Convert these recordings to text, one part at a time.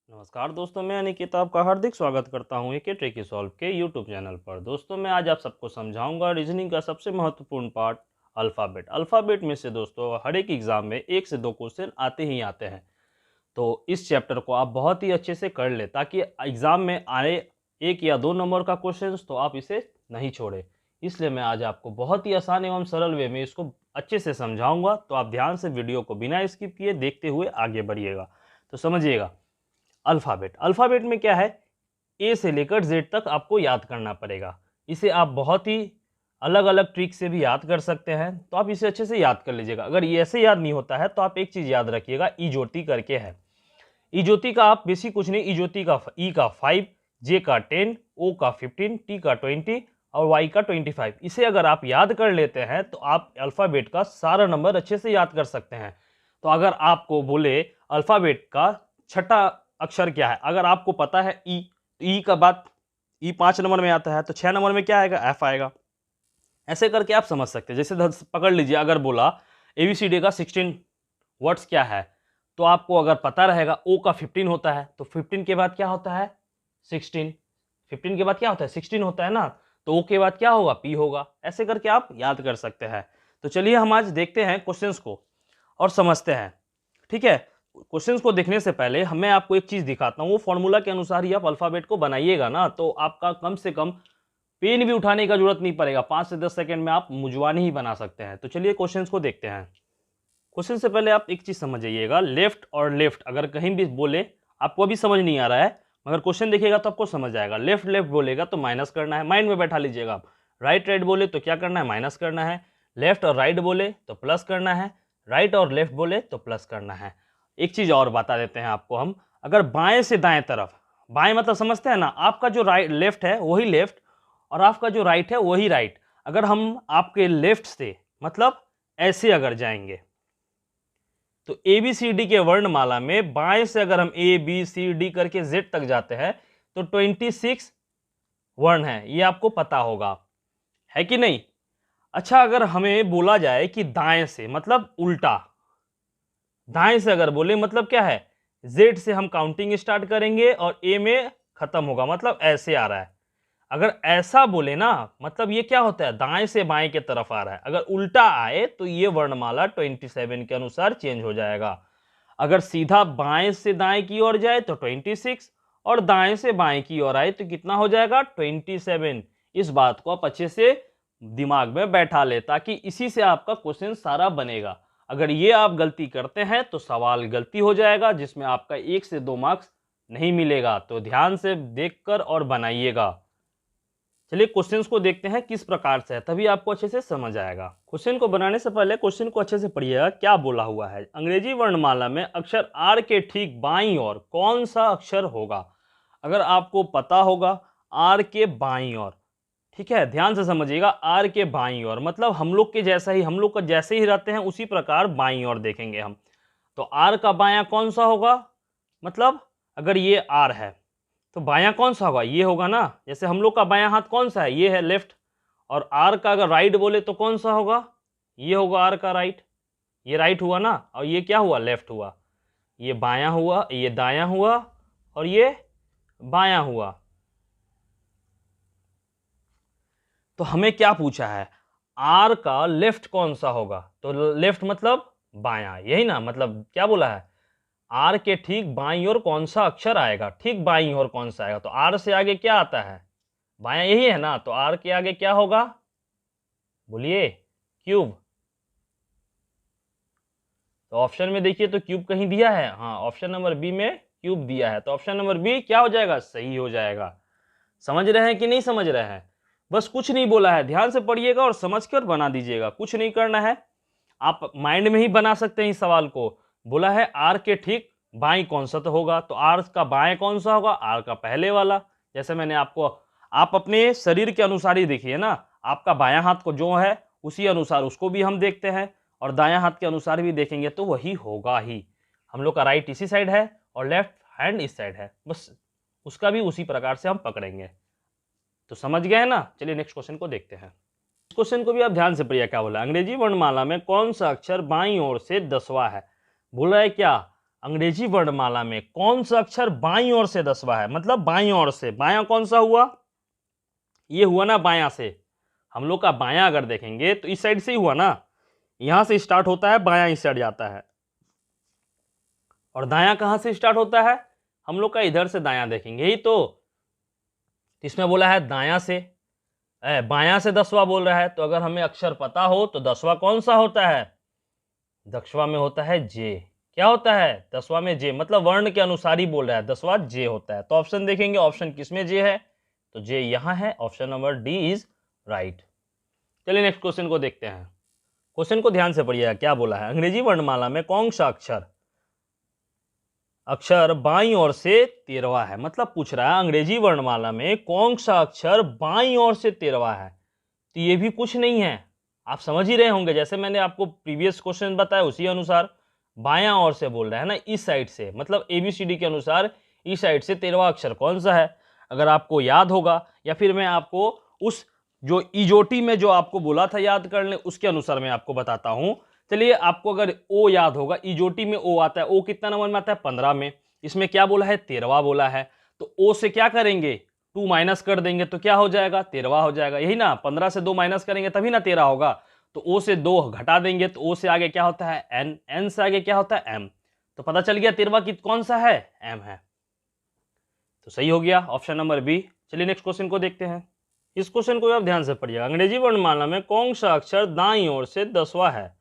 नमस्कार दोस्तों, मैं अनिकेत आपका हार्दिक स्वागत करता हूं एक ट्रिकी सॉल्व के यूट्यूब चैनल पर। दोस्तों, मैं आज आप सबको समझाऊंगा रीजनिंग का सबसे महत्वपूर्ण पार्ट अल्फ़ाबेट। अल्फ़ाबेट में से दोस्तों हर एक एग्जाम में 1 से 2 क्वेश्चन आते ही आते हैं। तो इस चैप्टर को आप बहुत ही अच्छे से कर ले ताकि एग्जाम में आए 1 या 2 नंबर का क्वेश्चन तो आप इसे नहीं छोड़े। इसलिए मैं आज आपको बहुत ही आसान एवं सरल वे में इसको अच्छे से समझाऊंगा। तो आप ध्यान से वीडियो को बिना स्किप किए देखते हुए आगे बढ़िएगा। तो समझिएगा, अल्फ़ाबेट में क्या है, ए से लेकर जेड तक आपको याद करना पड़ेगा। इसे आप बहुत ही अलग अलग ट्रिक से भी याद कर सकते हैं। तो आप इसे अच्छे से याद कर लीजिएगा। अगर ये ऐसे याद नहीं होता है तो आप एक चीज़ याद रखिएगा, ई ज्योति करके है। ई ज्योति का आप बेसिक कुछ नहीं, ई ज्योति का ई का 5, जे का 10, ओ का 15, टी का 20 और वाई का 25। इसे अगर आप याद कर लेते हैं तो आप अल्फ़ाबेट का सारा नंबर अच्छे से याद कर सकते हैं। तो अगर आपको बोले अल्फ़ाबेट का छठा अक्षर क्या है, अगर आपको पता है ई, तो ई का बाद ई 5 नंबर में आता है तो 6 नंबर में क्या आएगा, एफ आएगा। ऐसे करके आप समझ सकते हैं। जैसे पकड़ लीजिए, अगर बोला एबीसीडी का 16 वर्ड्स क्या है, तो आपको अगर पता रहेगा ओ का 15 होता है तो 15 के बाद क्या होता है, 16। 15 के बाद क्या होता है, 16 होता है ना। तो ओ के बाद क्या होगा, पी होगा। ऐसे करके आप याद कर सकते हैं। तो चलिए हम आज देखते हैं क्वेश्चंस को और समझते हैं। ठीक है, क्वेश्चंस को देखने से पहले मैं आपको एक चीज दिखाता हूँ। वो फॉर्मूला के अनुसार ही आप अल्फाबेट को बनाइएगा ना, तो आपका कम से कम पेन भी उठाने का जरूरत नहीं पड़ेगा। 5 से 10 सेकंड में आप मुजवानी ही बना सकते हैं। तो चलिए क्वेश्चंस को देखते हैं। क्वेश्चन से पहले आप एक चीज समझिएगा, लेफ्ट और लेफ्ट अगर कहीं भी बोले, आपको अभी समझ नहीं आ रहा है मगर क्वेश्चन देखिएगा तो आपको समझ आएगा। लेफ्ट लेफ्ट बोलेगा तो माइनस करना है, माइंड में बैठा लीजिएगा आप। राइट राइट बोले तो क्या करना है, माइनस करना है। लेफ्ट और राइट बोले तो प्लस करना है। राइट और लेफ्ट बोले तो प्लस करना है। एक चीज और बता देते हैं आपको हम, अगर बाएं से दाएं तरफ, बाएं मतलब समझते हैं ना, आपका जो राइट लेफ्ट है वही लेफ्ट और आपका जो राइट है वही राइट। अगर हम आपके लेफ्ट से मतलब ऐसे अगर जाएंगे तो ए बी सी डी के वर्णमाला में बाएं से अगर हम ए बी सी डी करके जेड तक जाते हैं तो 26 वर्ण है, ये आपको पता होगा, है कि नहीं। अच्छा, अगर हमें बोला जाए कि दाएं से मतलब उल्टा, दाएं से अगर बोले मतलब क्या है, जेड से हम काउंटिंग स्टार्ट करेंगे और ए में खत्म होगा, मतलब ऐसे आ रहा है। अगर ऐसा बोले ना, मतलब ये क्या होता है, दाएं से बाएं के तरफ आ रहा है। अगर उल्टा आए तो ये वर्णमाला 27 के अनुसार चेंज हो जाएगा। अगर सीधा बाएं से दाएं की ओर जाए तो 26 और दाएं से बाएं की ओर आए तो कितना हो जाएगा, 27। इस बात को आप अच्छे से दिमाग में बैठा ले ताकि इसी से आपका क्वेश्चन सारा बनेगा। अगर ये आप गलती करते हैं तो सवाल गलती हो जाएगा जिसमें आपका 1 से 2 मार्क्स नहीं मिलेगा। तो ध्यान से देखकर और बनाइएगा। चलिए क्वेश्चंस को देखते हैं किस प्रकार से है, तभी आपको अच्छे से समझ आएगा। क्वेश्चन को बनाने से पहले क्वेश्चन को अच्छे से पढ़िएगा, क्या बोला हुआ है। अंग्रेजी वर्णमाला में अक्षर आर के ठीक बाईं ओर कौन सा अक्षर होगा। अगर आपको पता होगा आर के बाईं ओर, ठीक है, ध्यान से समझिएगा, आर के बाईं ओर मतलब हम लोग के जैसा ही, हम लोग का जैसे ही रहते हैं उसी प्रकार बाईं ओर देखेंगे हम। तो आर का बायां कौन सा होगा, मतलब अगर ये आर है तो बायां कौन सा होगा, ये होगा ना। जैसे हम लोग का बायां हाथ कौन सा है, ये है लेफ्ट। और आर का अगर राइट बोले तो कौन सा होगा, ये होगा आर का राइट। ये राइट हुआ ना, और ये क्या हुआ, लेफ्ट हुआ। ये बायां हुआ, ये दायां हुआ और ये बायां हुआ। तो हमें क्या पूछा है, आर का लेफ्ट कौन सा होगा। तो लेफ्ट मतलब बायां, यही ना, मतलब क्या बोला है, आर के ठीक बाईं ओर कौन सा अक्षर आएगा, ठीक बाईं ओर कौन सा आएगा। तो आर से आगे क्या आता है, बायां, यही है ना। तो आर के आगे क्या होगा, बोलिए, क्यूब। तो ऑप्शन में देखिए तो क्यूब कहीं दिया है, हाँ ऑप्शन नंबर बी में क्यूब दिया है। तो ऑप्शन नंबर बी क्या हो जाएगा, सही हो जाएगा। समझ रहे हैं कि नहीं समझ रहे हैं, बस कुछ नहीं बोला है, ध्यान से पढ़िएगा और समझ कर बना दीजिएगा, कुछ नहीं करना है। आप माइंड में ही बना सकते हैं इस सवाल को। बोला है आर के ठीक बाईं कौन सा तो होगा, तो आर का बाएं कौन सा होगा, आर का पहले वाला। जैसे मैंने आपको, आप अपने शरीर के अनुसार ही देखिए ना, आपका बायां हाथ को जो है उसी अनुसार उसको भी हम देखते हैं और दायां हाथ के अनुसार भी देखेंगे तो वही होगा ही। हम लोग का राइट इसी साइड है और लेफ्ट हैंड इस साइड है, बस उसका भी उसी प्रकार से हम पकड़ेंगे। तो समझ गए ना। चलिए नेक्स्ट क्वेश्चन को देखते हैं। इस क्वेश्चन को भी आप ध्यान से पढ़िए, क्या बोला, अंग्रेजी वर्णमाला में कौन सा अक्षर बाईं ओर से 10वां है। बोला है क्या, अंग्रेजी वर्णमाला में कौन सा अक्षर बाईं ओर से 10वां है? मतलब बाईं ओर से, बायां कौन सा हुआ? ये हुआ ना बायां से। हम लोग का बायां अगर देखेंगे तो इस साइड से ही हुआ ना, यहां से स्टार्ट होता है, बायां इस साइड जाता है। और दायां कहां से स्टार्ट होता है? हम लोग का इधर से दायां देखेंगे ही तो इसमें बोला है दायां से, बायां से 10वां बोल रहा है। तो अगर हमें अक्षर पता हो तो 10वां कौन सा होता है? 10वां में होता है जे। क्या होता है? 10वां में जे, मतलब वर्ण के अनुसार ही बोल रहा है, 10वां जे होता है। तो ऑप्शन देखेंगे, ऑप्शन किसमें जे है? तो जे यहां है, option number D is right. चलिए नेक्स्ट क्वेश्चन को देखते हैं। क्वेश्चन को ध्यान से पढ़िएगा, क्या बोला है? अंग्रेजी वर्णमाला में कौन सा अक्षर बाईं ओर से 13वां है? मतलब पूछ रहा है अंग्रेजी वर्णमाला में कौन सा अक्षर बाईं ओर से 13वां है। तो ये भी कुछ नहीं है, आप समझ ही रहे होंगे, जैसे मैंने आपको प्रीवियस क्वेश्चन बताया उसी अनुसार बायां ओर से बोल रहा है ना, इस साइड से, मतलब ABCD के अनुसार इस साइड से 13वां अक्षर कौन सा है? अगर आपको याद होगा, या फिर मैं आपको उस जो इजोटी में जो आपको बोला था याद करने, उसके अनुसार मैं आपको बताता हूं। चलिए, आपको अगर ओ याद होगा, इजोटी में ओ आता है, ओ कितना नंबर में आता है? 15 में। इसमें क्या बोला है? 13वां बोला है। तो ओ से क्या करेंगे? 2 माइनस कर देंगे तो क्या हो जाएगा? 13वां हो जाएगा, यही ना। 15 से 2 माइनस करेंगे तभी ना 13 होगा। तो ओ से 2 घटा देंगे तो ओ से आगे क्या होता है? एन, एन से आगे क्या होता है? एम। तो पता चल गया 13वां कौन सा है? एम है। तो सही हो गया ऑप्शन नंबर बी। चलिए नेक्स्ट क्वेश्चन को देखते हैं। इस क्वेश्चन को आप ध्यान से पढ़िएगा। अंग्रेजी वर्णमाला में कौन सा अक्षर दाईं ओर से 10वां है?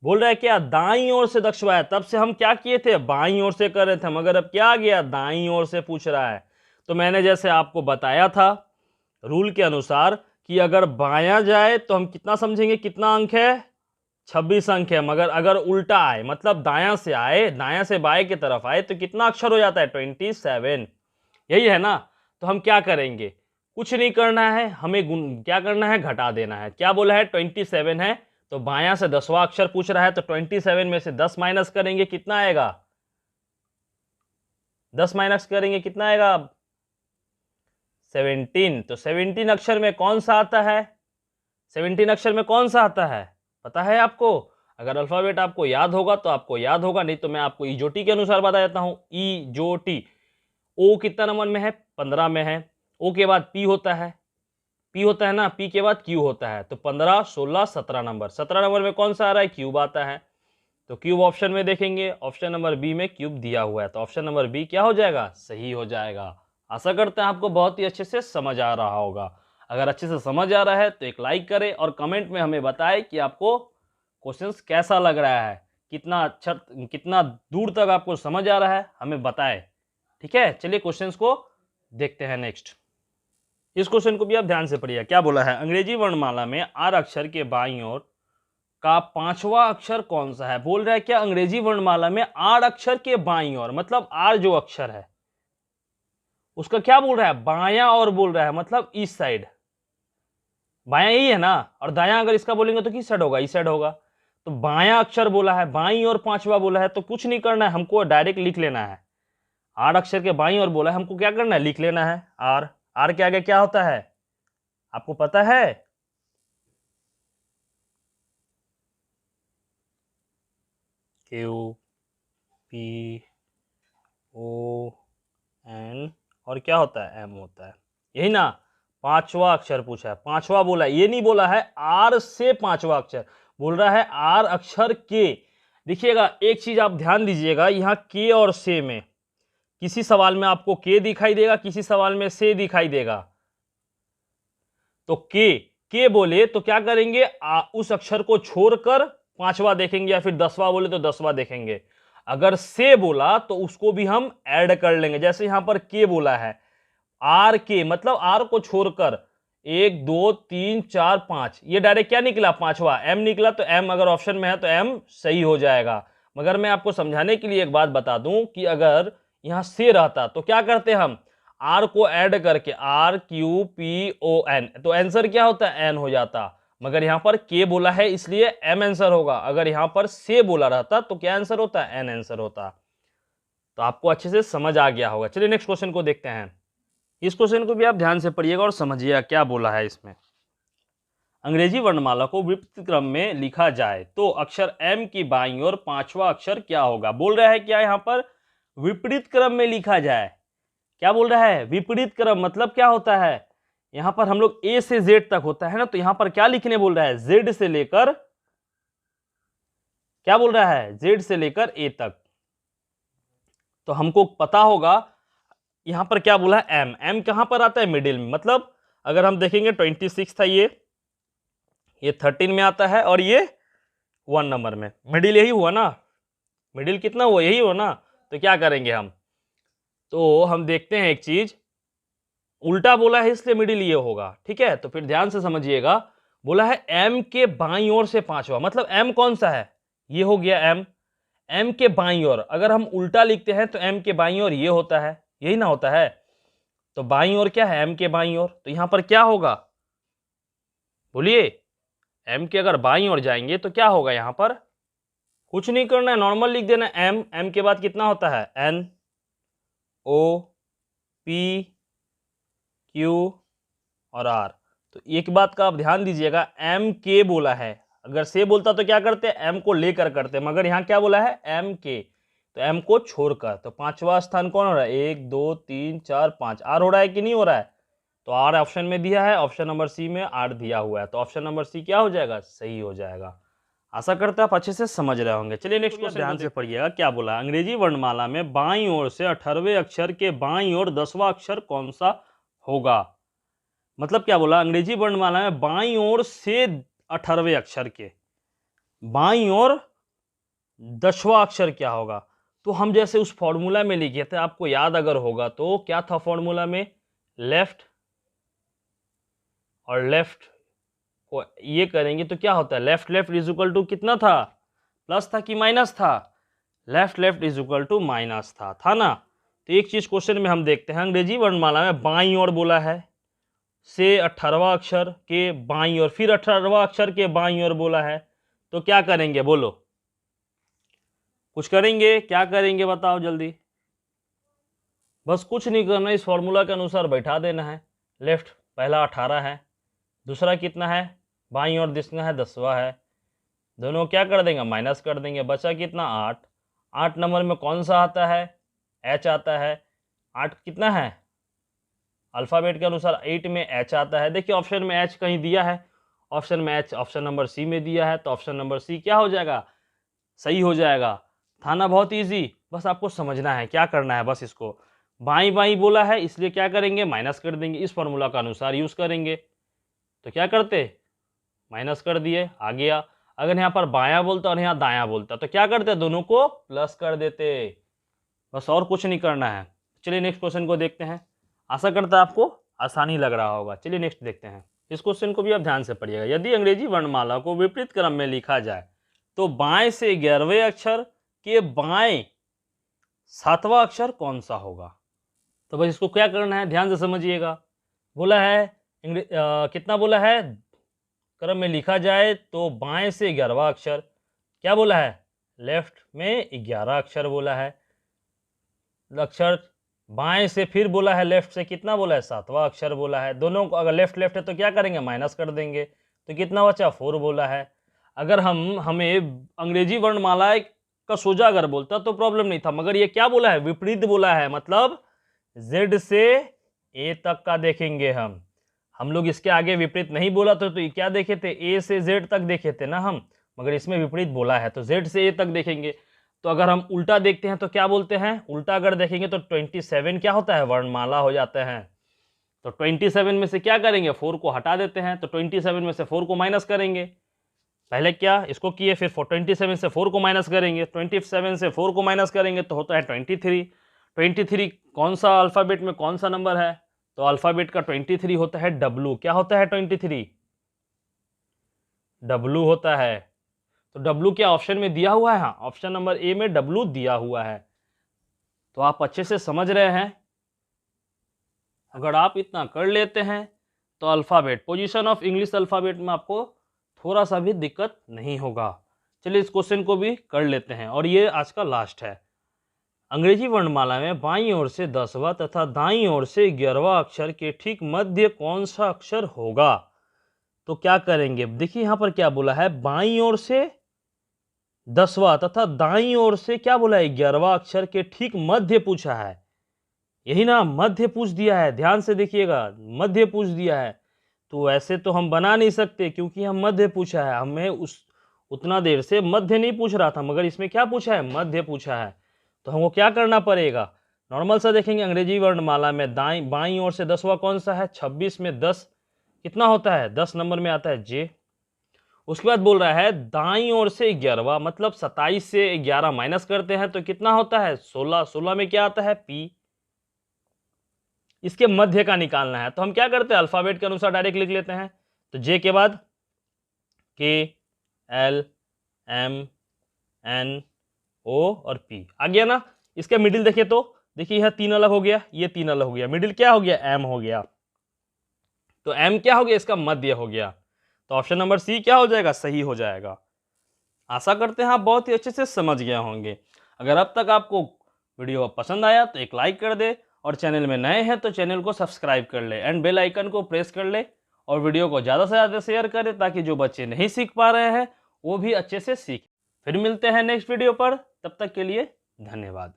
बोल रहा है क्या दाईं ओर से 10वां है? तब से हम क्या किए थे? बाईं ओर से कर रहे थे, मगर अब क्या आ गया? दाईं ओर से पूछ रहा है। तो मैंने जैसे आपको बताया था रूल के अनुसार कि अगर बायां जाए तो हम कितना समझेंगे? कितना अंक है? 26 अंक है। मगर अगर उल्टा आए, मतलब दायां से आए, दायां से बाएं की तरफ आए, तो कितना अक्षर हो जाता है? 27। यही है ना। तो हम क्या करेंगे? कुछ नहीं करना है, हमें क्या करना है? घटा देना है। क्या बोला है? 27 है, तो बायां से 10वां अक्षर पूछ रहा है, तो 27 में से 10 माइनस करेंगे, कितना आएगा? 10 माइनस करेंगे, कितना आएगा? 17। तो 17 अक्षर में कौन सा आता है? 17 अक्षर में कौन सा आता है? पता है आपको? अगर अल्फाबेट आपको याद होगा तो आपको याद होगा, नहीं तो मैं आपको इजोटी के अनुसार बता देता हूं। इजोटी, ओ कितना नंबर में है? 15 में है। ओ के बाद पी होता है, पी होता है ना, पी के बाद क्यू होता है। तो 15, 16, 17 नंबर, 17 नंबर में कौन सा आ रहा है? क्यूब आता है। तो क्यूब ऑप्शन में देखेंगे, ऑप्शन नंबर बी में क्यूब दिया हुआ है, तो ऑप्शन नंबर बी क्या हो जाएगा? सही हो जाएगा। आशा करते हैं आपको बहुत ही अच्छे से समझ आ रहा होगा। अगर अच्छे से समझ आ रहा है तो एक लाइक करें और कमेंट में हमें बताएं कि आपको क्वेश्चंस कैसा लग रहा है, कितना अच्छा, कितना दूर तक आपको समझ आ रहा है, हमें बताएं। ठीक है, चलिए क्वेश्चंस को देखते हैं नेक्स्ट। इस क्वेश्चन को भी आप ध्यान से पढ़िए। क्या बोला है? अंग्रेजी वर्णमाला में आर अक्षर के बाईं ओर का 5वां अक्षर कौन सा है? बोल रहा है क्या अंग्रेजी वर्णमाला में आर अक्षर के बाईं ओर, मतलब आर जो अक्षर है उसका क्या बोल रहा है? बायां और बोल रहा है, मतलब इस साइड। बायां यही है ना, और दायां अगर इसका बोलेंगे तो किस साइड होगा? इस साइड होगा। तो बायां अक्षर बोला है, बाईं और 5वां बोला है, तो कुछ नहीं करना है, हमको डायरेक्ट लिख लेना है। आर अक्षर के बाईं ओर बोला है, हमको क्या करना है? लिख लेना है आर। आर के आगे क्या होता है आपको पता है? क्यू, पी, ओ, एन, और क्या होता है? एम होता है, यही ना। 5वां अक्षर पूछा है, 5वां बोला है, ये नहीं बोला है आर से 5वां अक्षर, बोल रहा है आर अक्षर के। देखिएगा एक चीज आप ध्यान दीजिएगा, यहाँ के और से में किसी सवाल में आपको के दिखाई देगा, किसी सवाल में से दिखाई देगा। तो के बोले तो क्या करेंगे? उस अक्षर को छोड़कर 5वां देखेंगे, या फिर 10वां बोले तो 10वां देखेंगे। अगर से बोला तो उसको भी हम ऐड कर लेंगे। जैसे यहां पर के बोला है, आर के मतलब आर को छोड़कर 1 2 3 4 5, ये डायरेक्ट क्या निकला? 5वां एम निकला। तो एम अगर ऑप्शन में है तो एम सही हो जाएगा। मगर मैं आपको समझाने के लिए एक बात बता दूं कि अगर यहां से रहता तो क्या करते हम? आर को ऐड करके R Q P O N, तो आंसर क्या होता है? एन हो जाता। मगर यहां पर के बोला है इसलिए एम आंसर होगा। अगर यहां पर से बोला रहता तो क्या आंसर होता? एन आंसर होता। तो आपको अच्छे से समझ आ गया होगा। चलिए नेक्स्ट क्वेश्चन को देखते हैं। इस क्वेश्चन को भी आप ध्यान से पढ़िएगा और समझिएगा क्या बोला है इसमें। अंग्रेजी वर्णमाला को विपरीत क्रम में लिखा जाए तो अक्षर M की बाईं ओर पांचवा अक्षर क्या होगा। बोल रहा है क्या यहाँ पर, विपरीत क्रम में लिखा जाए। क्या बोल रहा है, विपरीत क्रम, मतलब क्या होता है, यहाँ पर हम लोग A से Z तक होता है ना, तो यहाँ पर क्या लिखने बोल रहा है, Z से लेकर, क्या बोल रहा है, Z से लेकर A तक। तो हमको पता होगा यहाँ पर क्या बोला है, M कहाँ पर आता है, मिडिल में। मतलब अगर हम देखेंगे 26 था, ये 13 में आता है और ये 1 नंबर में, मिडिल यही हुआ ना, मिडिल कितना हुआ, यही हुआ ना। तो क्या करेंगे हम, तो हम देखते हैं एक चीज, उल्टा बोला है इसलिए मिडिल ये होगा, ठीक है। तो फिर ध्यान से समझिएगा, बोला है M के बाईं ओर से पांचवा, मतलब M कौन सा है, ये हो गया M के बाईं ओर। अगर हम उल्टा लिखते हैं तो M के बाईं ओर ये होता है, यही ना होता है। तो बाईं ओर क्या है, M के बाईं ओर, तो यहां पर क्या होगा, बोलिए, M के अगर बाईं ओर जाएंगे तो क्या होगा, यहां पर कुछ नहीं करना है, नॉर्मल लिख देना M के बाद कितना होता है, N O P Q और R। तो एक बात का आप ध्यान दीजिएगा, M के बोला है, अगर से बोलता तो क्या करते, M को लेकर करते, मगर यहाँ क्या बोला है, M के, तो M को छोड़कर। तो पांचवा स्थान कौन हो रहा है, 1 2 3 4 5, R हो रहा है कि नहीं हो रहा है, तो R ऑप्शन में दिया है, ऑप्शन नंबर सी में R दिया हुआ है, तो ऑप्शन नंबर सी क्या हो जाएगा, सही हो जाएगा। आशा करते हैं आप अच्छे से समझ रहे होंगे। चलिए नेक्स्ट क्वेश्चन ध्यान से पढ़िएगा, क्या बोला, अंग्रेजी वर्णमाला में बाईं ओर से 18वें अक्षर के बाईं ओर 10वां अक्षर कौन सा होगा। मतलब क्या बोला, अंग्रेजी वर्णमाला में बाईं ओर से 18वें अक्षर के बाईं ओर 10वां अक्षर क्या होगा। तो हम जैसे उस फॉर्मूला में लिखे थे, आपको याद अगर होगा तो क्या था फॉर्मूला में, लेफ्ट और लेफ्ट को ये करेंगे तो क्या होता है, left left is equal to कितना था, प्लस था कि माइनस था, left left is equal to minus था ना। तो एक चीज क्वेश्चन में हम देखते हैं, अंग्रेजी वर्णमाला में बाईं ओर बोला है, से 18वां अक्षर के बाईं ओर, फिर 18वां अक्षर के बाईं ओर बोला है, तो क्या करेंगे बोलो, कुछ करेंगे, क्या करेंगे बताओ जल्दी। बस कुछ नहीं करना, इस फॉर्मूला के अनुसार बैठा देना है। लेफ्ट पहला 18 है, दूसरा कितना है, बाईं ओर दिसना है 10वां है, दोनों क्या कर देंगे, माइनस कर देंगे, बचा कितना 8। 8 नंबर में कौन सा आता है, H आता है। 8 कितना है, अल्फ़ाबेट के अनुसार 8 में H आता है। देखिए ऑप्शन में H कहीं दिया है, ऑप्शन में H ऑप्शन नंबर सी में दिया है, तो ऑप्शन नंबर सी क्या हो जाएगा, सही हो जाएगा। था ना बहुत इजी, बस आपको समझना है, क्या करना है, बस इसको बाईं बाईं बोला है इसलिए क्या करेंगे, माइनस कर देंगे, इस फॉर्मूला का अनुसार यूज करेंगे। तो क्या करते, माइनस कर दिए, आ गया। अगर यहाँ पर बायां बोलता और यहाँ दायां बोलता तो क्या करते, दोनों को प्लस कर देते, बस और कुछ नहीं करना है। चलिए नेक्स्ट क्वेश्चन को देखते हैं, आशा करता है आपको आसानी लग रहा होगा। चलिए नेक्स्ट देखते हैं, इस क्वेश्चन को भी आप ध्यान से पढ़िएगा। यदि अंग्रेजी वर्णमाला को विपरीत क्रम में लिखा जाए तो बाएं से 11वें अक्षर के बाएं 7वां अक्षर कौन सा होगा। तो बस इसको क्या करना है, ध्यान से समझिएगा। बोला है कितना बोला है, क्रम में लिखा जाए तो बाएं से 11वां अक्षर, क्या बोला है, लेफ्ट में 11 अक्षर बोला है, अक्षर बाएं से फिर बोला है लेफ्ट से कितना बोला है, 7वां अक्षर बोला है। दोनों को अगर लेफ्ट लेफ्ट है तो क्या करेंगे, माइनस कर देंगे, तो कितना बचा, 4 बोला है। अगर हमें अंग्रेजी वर्णमाला का सोजा अगर बोलता तो प्रॉब्लम नहीं था, मगर ये क्या बोला है, विपरीत बोला है, मतलब Z से A तक का देखेंगे हम लोग इसके आगे विपरीत नहीं बोला तो ये क्या देखे थे, A से Z तक देखे थे ना हम, मगर इसमें विपरीत बोला है तो Z से A तक देखेंगे। तो अगर हम उल्टा देखते हैं तो क्या बोलते हैं, उल्टा अगर देखेंगे तो 27 क्या होता है, वर्णमाला हो जाते हैं। तो 27 में से क्या करेंगे, 4 को हटा देते हैं, तो 27 में से 4 को माइनस करेंगे। पहले क्या इसको किए, फिर 27 से 4 को माइनस करेंगे, 27 से 4 को माइनस करेंगे तो होता है 23। 23 कौन सा अल्फ़ाबेट में कौन सा नंबर है, तो अल्फ़ाबेट का 23 होता है W। क्या होता है 23, W होता है। तो W क्या ऑप्शन में दिया हुआ है, हाँ ऑप्शन नंबर ए में W दिया हुआ है। तो आप अच्छे से समझ रहे हैं, अगर आप इतना कर लेते हैं तो alphabet, position of English alphabet में आपको थोड़ा सा भी दिक्कत नहीं होगा। चलिए इस क्वेश्चन को भी कर लेते हैं और ये आज का लास्ट है। अंग्रेजी वर्णमाला में बाईं ओर से 10वां तथा दाईं ओर से 11वां अक्षर के ठीक मध्य कौन सा अक्षर होगा। तो क्या करेंगे, देखिए यहां पर क्या बोला है, बाईं ओर से 10वां तथा दाईं ओर से क्या बोला है, 11वां अक्षर के ठीक मध्य पूछा है। यही ना, मध्य पूछ दिया है, ध्यान से देखिएगा, मध्य पूछ दिया है। तो ऐसे तो हम बना नहीं सकते क्योंकि हम मध्य पूछा है, हमें उस उतना देर से मध्य नहीं पूछ रहा था, मगर इसमें क्या पूछा है, मध्य पूछा है। तो हमको क्या करना पड़ेगा, नॉर्मल सा देखेंगे, अंग्रेजी वर्णमाला में दाईं बाईं ओर से 10वां कौन सा है, 26 में 10 कितना होता है, 10 नंबर में आता है जे। उसके बाद बोल रहा है दाईं ओर से 11वां, मतलब 27 से 11 माइनस करते हैं तो कितना होता है, 16। 16 में क्या आता है, पी। इसके मध्य का निकालना है, तो हम क्या करते हैं, अल्फाबेट के अनुसार डायरेक्ट लिख लेते हैं। तो जे के बाद के, एल, एम, एन, ओ और पी आ गया ना। इसका मिडिल देखिए, तो देखिए यह 3 अलग हो गया, ये 3 अलग हो गया, मिडिल क्या हो गया, एम हो गया। तो एम क्या हो गया, इसका मध्य हो गया। तो ऑप्शन नंबर सी क्या हो जाएगा, सही हो जाएगा। आशा करते हैं आप बहुत ही अच्छे से समझ गए होंगे। अगर अब तक आपको वीडियो पसंद आया तो एक लाइक कर दे, और चैनल में नए हैं तो चैनल को सब्सक्राइब कर ले एंड बेल आइकन को प्रेस कर ले, और वीडियो को ज़्यादा से ज़्यादा शेयर करें ताकि जो बच्चे नहीं सीख पा रहे हैं वो भी अच्छे से सीखें। फिर मिलते हैं नेक्स्ट वीडियो पर, तब तक के लिए धन्यवाद।